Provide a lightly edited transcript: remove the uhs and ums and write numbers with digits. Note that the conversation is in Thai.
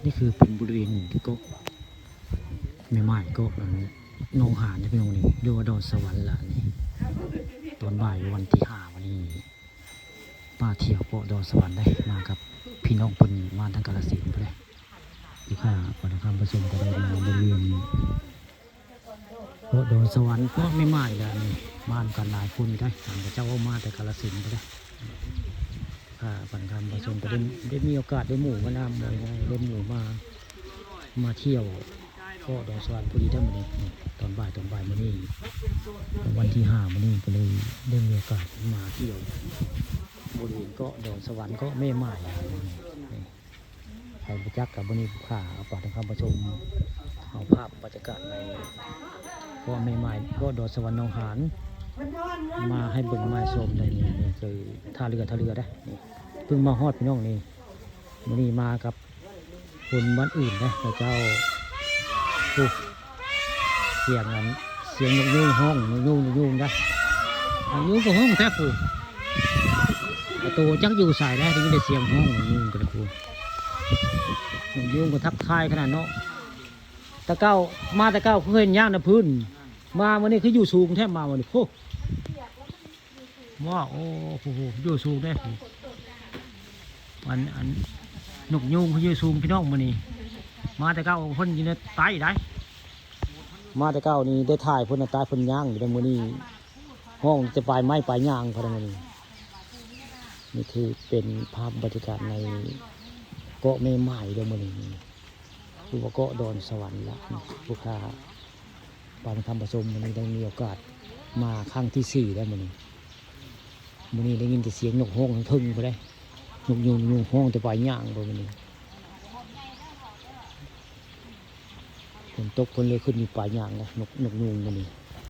นี่คือเป็นบริเวณที่ก็ไม่ไม้ก็นองหานที่เป็นตรงนี้เรียกว่าดอนสวรรค์ละนี่ตอนบ่ายวันที่5วันนี้ป้าเที่ยวเกาะดอนสวรรค์ได้มากับพี่น้องคนมาทางกาฬสินธุ์ไปเลยลูกค้าก่อนทำผสมก็ได้มาบริเวณเกาะดอนสวรรค์ก็ไม่ไม้ละนี่มากันหลายคนได้ทางเจ้ามาแต่กาฬสินธุ์ไปเลยปันคำผสมก็ได้มีโอกาสได้หมู่มานำเลยได้หมู่มาเที่ยวก็ดอนสวรรค์พอดีได้มาเนี่ยตอนบ่ายมานี่วันที่5มานี่ก็เลยได้มีโอกาสมาเที่ยวบริเวณก็ดอนสวรรค์ก็ไม่ใหม่ไปประจักษ์กับบริเวณขาเอาปันคำผสมเอาภาพบรรยากาศในก็ไม่ใหม่ก็ดอนสวรรค์หนองหานมาให้เบิ่งมาชมในนี่คือท่าเรือได้นี่เพิ่งมาฮอดพี่น้องนี่วันนี้มากับคนบ้านอื่นนะเจ้าเสียงนั้นเสียงนกยูงห้องนกยูงนะนกยูงก็ห้องแทบปูประตูจักอยู่ใส่ได้ถึงได้เสียงห้องนกยูงกันปูนกยูงก็ทักทายขนาดเนาะตะเก้าเพื่อนย่างนะพื้นมาวันนี้คืออยู่สูงแทบมาวันนี้โอ้ว้าโอ้โหอยู่สูงได้อันนกยูงเขาอยู่สูงพี่น้องวันนี้มาแต่เก้าเพิ่นอยู่ในใต้ได้มาแต่เก้านี่ได้ถ่ายเพิ่นใต้เพิ่นย่างอยู่ในมื้อนี้ห้องจะปลายไม้ปลายย่างพอมื้อนี้นี่คือเป็นภาพบรรยากาศในเกาะแม่ไม้เด้อมื้อนี้คือว่าเกาะดอนสวรรค์ละลูกค้าปานคำผสมมื้อนี้ได้มีโอกาสมาครั้งที่4แล้วมื้อนี้ได้ยินแต่เสียงนกฮ้องทึ่งไปได้นกยูงฮ้องแต่ปลายย่างบ่มื้อนี้ฝนตกฝนเลยขึ้นอยู่ปลายย่างนะนกยูงมื้อนี้